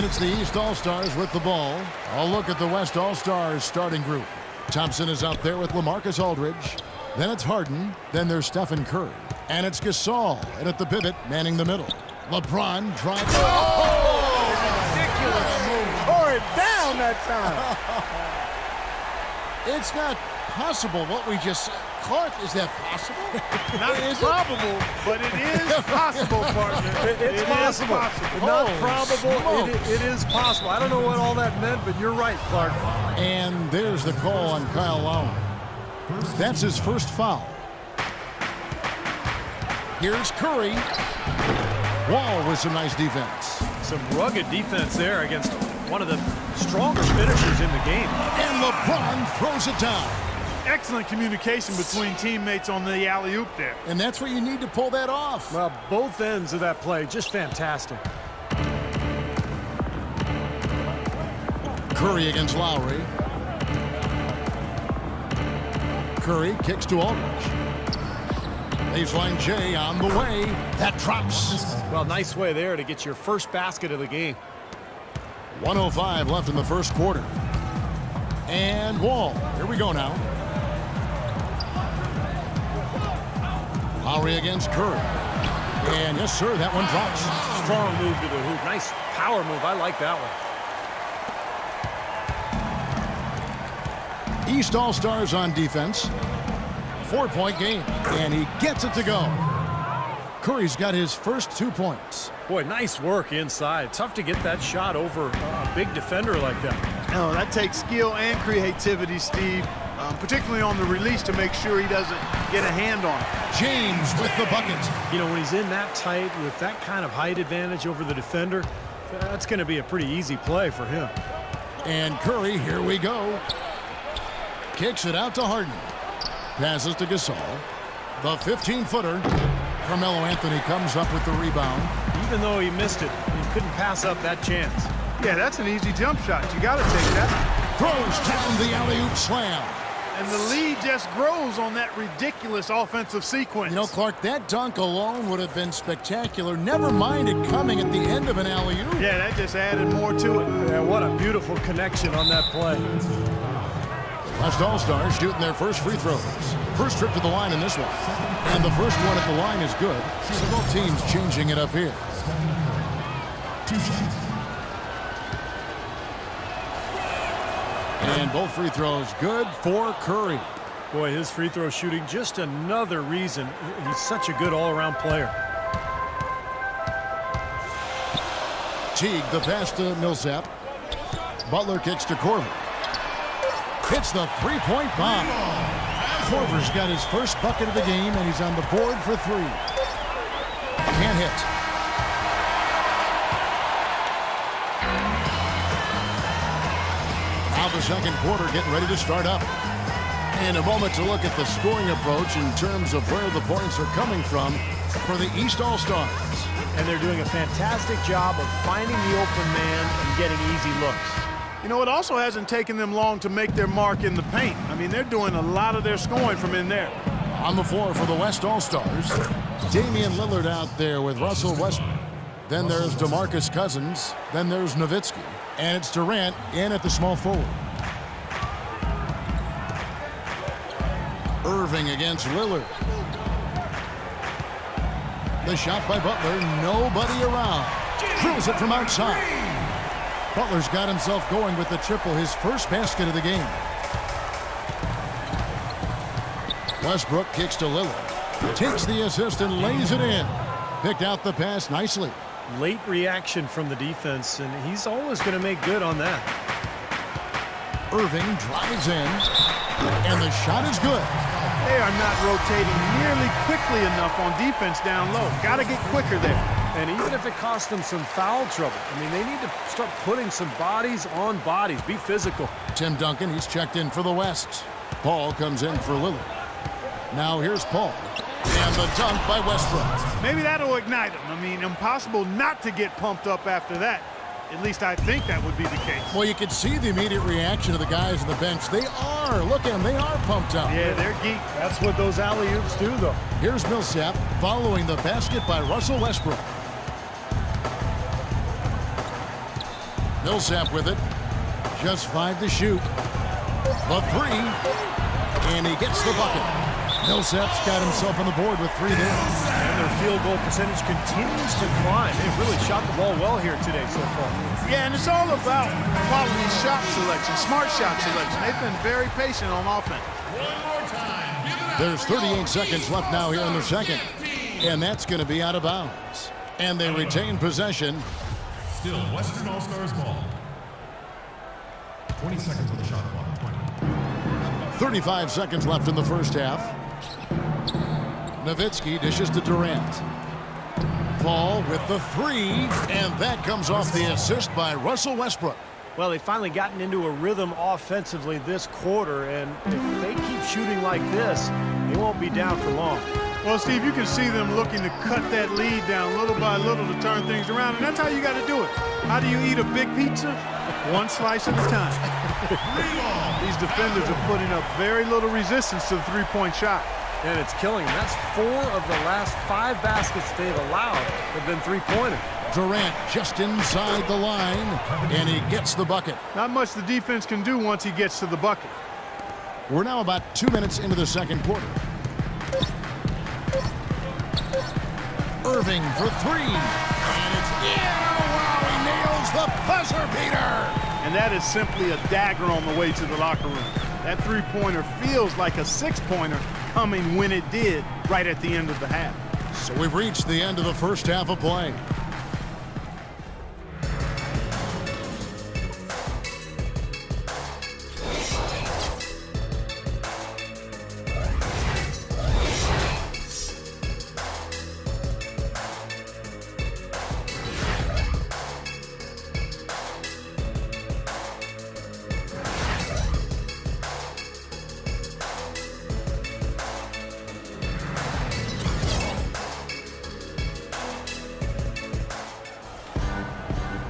And it's the East All-Stars with the ball. A look at the West All-Stars starting group. Thompson is out there with LaMarcus Aldridge. Then it's Harden. Then there's Stephen Curry. And it's Gasol. And at the pivot, manning the middle. LeBron drives. Oh, ridiculous move. Tore it down that time. It's not possible what we just said. Clark, is that possible? Not probable, but it is possible, partner. It's possible. Not probable. It is possible. I don't know what all that meant, but you're right, Clark. And there's the call on Kyle Lowry. That's his first foul. Here's Curry. Wall with some nice defense. Some rugged defense there against one of the stronger finishers in the game. And LeBron throws it down. Excellent communication between teammates on the alley-oop there. And that's what you need to pull that off. Well, both ends of that play, just fantastic. Curry against Lowry. Curry kicks to Aldridge. Baseline J on the way. That drops. Well, nice way there to get your first basket of the game. 1:05 left in the first quarter. And Wall. Here we go now. Lowry against Curry. And yes, sir, that one drops. Strong move to the hoop. Nice power move. I like that one. East All-Stars on defense. 4-point game. And he gets it to go. Curry's got his first 2 points. Boy, nice work inside. Tough to get that shot over a big defender like that. Oh, that takes skill and creativity, Steve. Particularly on the release to make sure he doesn't get a hand on it. James with the bucket. You know, when he's in that tight with that kind of height advantage over the defender, that's going to be a pretty easy play for him. And Curry, here we go. Kicks it out to Harden. Passes to Gasol. The 15-footer. Carmelo Anthony comes up with the rebound. Even though he missed it, he couldn't pass up that chance. Yeah, that's an easy jump shot. You got to take that. Throws down the alley-oop slam. And the lead just grows on that ridiculous offensive sequence. You know, Clark, that dunk alone would have been spectacular. Never mind it coming at the end of an alley-oop. Yeah, that just added more to it. Yeah, what a beautiful connection on that play. West All-Stars shooting their first free throws. First trip to the line in this one. And the first one at the line is good. So both teams changing it up here. And both free throws good for Curry. Boy, his free throw shooting, just another reason he's such a good all-around player. Teague, the pass to Millsap. Butler kicks to Korver. Hits the three-point bomb. Korver's got his first bucket of the game, and he's on the board for three. Can't hit. Now the second quarter getting ready to start up. In a moment to look at the scoring approach in terms of where the points are coming from for the East All-Stars. And they're doing a fantastic job of finding the open man and getting easy looks. You know, it also hasn't taken them long to make their mark in the paint. I mean, they're doing a lot of their scoring from in there. On the floor for the West All-Stars, Damian Lillard out there with Russell Westbrook. Then there's DeMarcus Cousins. Then there's Nowitzki. And it's Durant in at the small forward. Irving against Lillard. The shot by Butler, nobody around. Drills it from outside. Butler's got himself going with the triple, his first basket of the game. Westbrook kicks to Lillard. Takes the assist and lays it in. Picked out the pass nicely. Late reaction from the defense, and he's always going to make good on that. Irving drives in, and the shot is good. They are not rotating nearly quickly enough on defense down low. Got to get quicker there. And even if it costs them some foul trouble, I mean, they need to start putting some bodies on bodies. Be physical. Tim Duncan, he's checked in for the West. Paul comes in for Lillard. Now here's Paul. And the dunk by Westbrook. Maybe that'll ignite him. I mean, impossible not to get pumped up after that. At least I think that would be the case. Well, you can see the immediate reaction of the guys on the bench. They are. Look at them. They are pumped up. Yeah, they're geeked. That's what those alley-oops do, though. Here's Millsap following the basket by Russell Westbrook. Millsap with it. Just 5 to shoot. The 3. And he gets the bucket. Millsap's got himself on the board with 3 there. And their field goal percentage continues to climb. They've really shot the ball well here today so far. Yeah, and it's all about quality shot selection, smart shot selection. They've been very patient on offense. There's 38 seconds left now here in the second. And that's going to be out of bounds. And they retain possession. Still Western All-Stars ball. 20 seconds on the shot clock. 20. 35 seconds left in the first half. Nowitzki dishes to Durant. Paul with the 3, and that comes off the assist by Russell Westbrook. Well, they've finally gotten into a rhythm offensively this quarter, and if they keep shooting like this, they won't be down for long. Well, Steve, you can see them looking to cut that lead down little by little to turn things around, and that's how you got to do it. How do you eat a big pizza? One slice at a time. These defenders are putting up very little resistance to the three-point shot. And it's killing them. That's 4 of the last 5 baskets they've allowed have been three-pointers. Durant just inside the line, and he gets the bucket. Not much the defense can do once he gets to the bucket. We're now about 2 minutes into the second quarter. Irving for 3. And it's in. Oh, wow, he nails the buzzer beater. And that is simply a dagger on the way to the locker room. That three-pointer feels like a 6-pointer coming when it did right at the end of the half. So we've reached the end of the first half of play.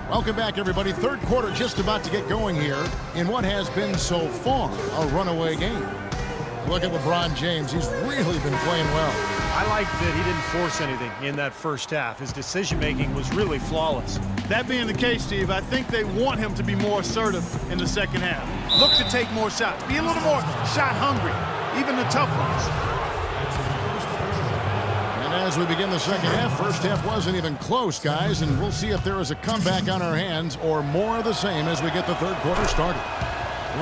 Welcome back, everybody. Third quarter just about to get going here in what has been so far a runaway game. Look at LeBron James. He's really been playing well. I like that he didn't force anything in that first half. His decision-making was really flawless. That being the case, Steve, I think they want him to be more assertive in the second half. Look to take more shots. Be a little more shot hungry, even the tough ones. As we begin the second half, first half wasn't even close, guys, and we'll see if there is a comeback on our hands or more of the same as we get the third quarter started.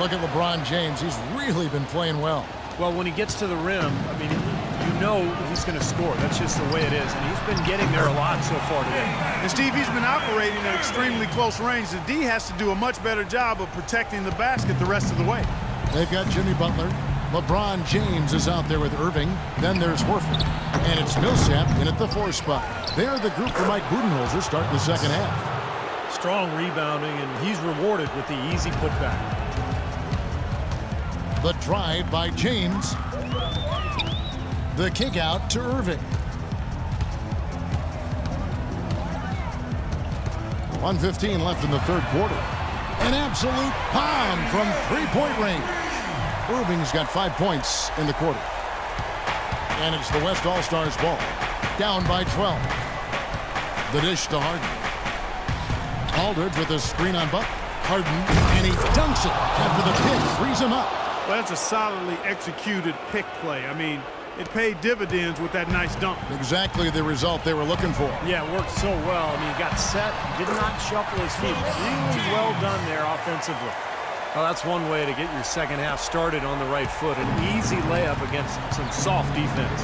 Look at LeBron James. He's really been playing well. Well, when he gets to the rim, I mean, you know he's going to score. That's just the way it is, and he's been getting there a lot so far today. And, Steve, he's been operating at extremely close range. The D has to do a much better job of protecting the basket the rest of the way. They've got Jimmy Butler. LeBron James is out there with Irving. Then there's Horford. And it's Millsap in at the 4 spot. They're the group for Mike Budenholzer starting the second half. Strong rebounding, and he's rewarded with the easy putback. The drive by James. The kick out to Irving. 1:15 left in the third quarter. An absolute bomb from three-point range. Irving's got 5 points in the quarter. And it's the West All-Stars ball. Down by 12. The dish to Harden. Aldridge with a screen on Buck. Harden, and he dunks it after the pick frees him up. Well, that's a solidly executed pick play. I mean, it paid dividends with that nice dunk. Exactly the result they were looking for. Yeah, it worked so well. I mean, he got set, did not shuffle his feet. Really well done there offensively. Well, that's one way to get your second half started on the right foot. An easy layup against some soft defense.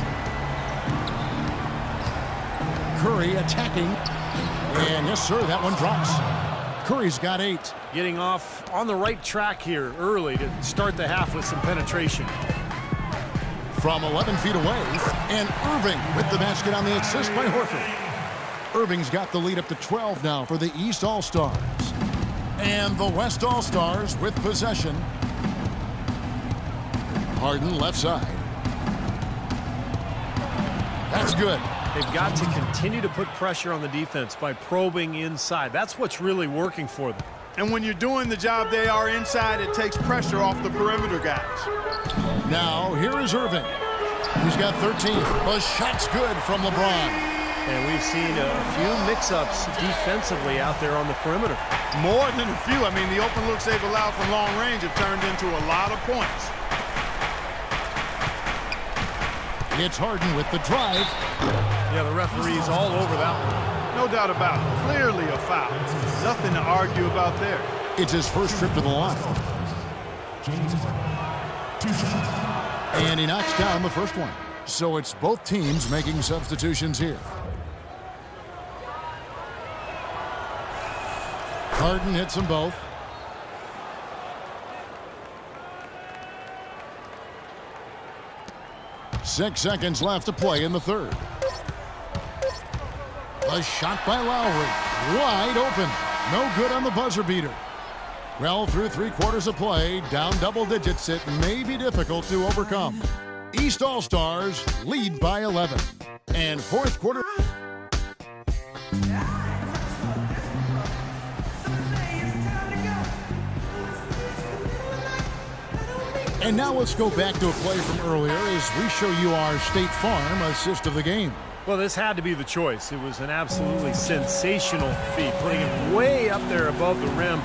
Curry attacking. And yes, sir, that one drops. Curry's got 8. Getting off on the right track here early to start the half with some penetration. From 11 feet away, and Irving with the basket on the assist by Horford. Irving's got the lead up to 12 now for the East All-Stars. And the West All-Stars with possession. Harden left side. That's good. They've got to continue to put pressure on the defense by probing inside. That's what's really working for them. And when you're doing the job they are inside, it takes pressure off the perimeter guys. Now, here is Irving. He's got 13. The shot's good from LeBron. And we've seen a few mix-ups defensively out there on the perimeter. More than a few. I mean, the open looks they've allowed from long range have turned into a lot of points. It's Harden with the drive. Yeah, the referee's all over that one. No doubt about it. Clearly a foul. Nothing to argue about there. It's his first trip to the line. James Harden, 2 shots. And he knocks down the first one. So it's both teams making substitutions here. Harden hits them both. Six seconds left to play in the third. A shot by Lowry. Wide open. No good on the buzzer beater. Well, through 3/4 of play, down double digits, it may be difficult to overcome. East All-Stars lead by 11. And fourth quarter. And now let's go back to a play from earlier as we show you our State Farm assist of the game. Well, this had to be the choice. It was an absolutely sensational feat, putting it way up there above the rim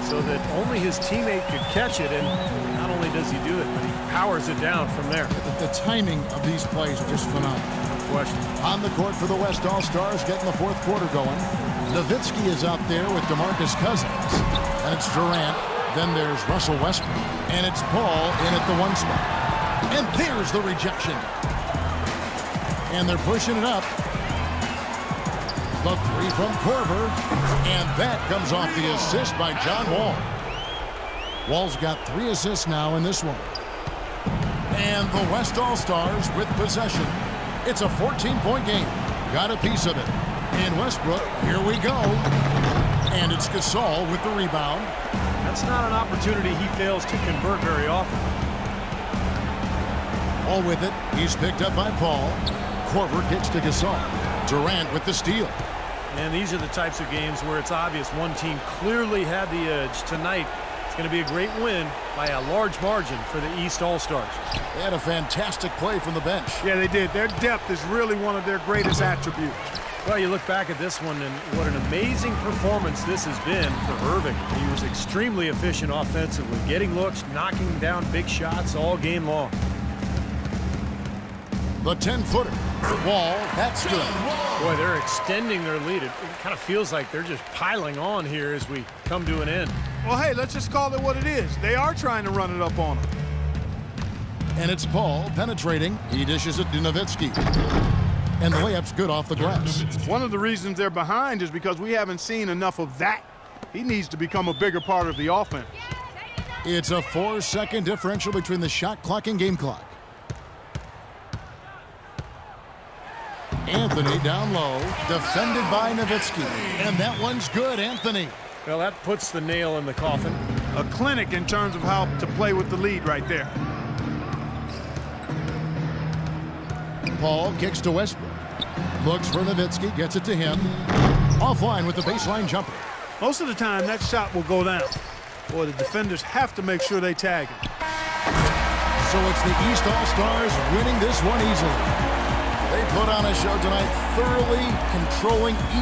so that only his teammate could catch it. And not only does he do it, but he powers it down from there. The timing of these plays are just phenomenal. No question. On the court for the West All-Stars, getting the fourth quarter going. Nowitzki is out there with DeMarcus Cousins. And it's Durant. Then there's Russell Westbrook. And it's Paul in at the 1 spot. And there's the rejection. And they're pushing it up. The three from Korver. And that comes off the assist by John Wall. Wall's got 3 assists now in this one. And the West All-Stars with possession. It's a 14-point game. Got a piece of it. And Westbrook, here we go. And it's Gasol with the rebound. That's not an opportunity he fails to convert very often. All with it. He's picked up by Paul. Korver gets to Gasol. Durant with the steal. And these are the types of games where it's obvious one team clearly had the edge. Tonight, it's going to be a great win by a large margin for the East All-Stars. They had a fantastic play from the bench. Yeah, they did. Their depth is really one of their greatest attributes. Well, you look back at this one, and what an amazing performance this has been for Irving. He was extremely efficient offensively, getting looks, knocking down big shots all game long. The 10-footer. Wall, that's good. Boy, they're extending their lead. It kind of feels like they're just piling on here as we come to an end. Well, hey, let's just call it what it is. They are trying to run it up on them. And it's Paul penetrating. He dishes it to Nowitzki. And the layup's good off the glass. One of the reasons they're behind is because we haven't seen enough of that. He needs to become a bigger part of the offense. It's a 4-second differential between the shot clock and game clock. Anthony down low, defended by Nowitzki. And that one's good, Anthony. Well, that puts the nail in the coffin. A clinic in terms of how to play with the lead right there. Paul kicks to Westbrook. Looks for Nowitzki, gets it to him. Offline with the baseline jumper. Most of the time, that shot will go down. Boy, the defenders have to make sure they tag him. So it's the East All-Stars winning this one easily. They put on a show tonight, thoroughly controlling each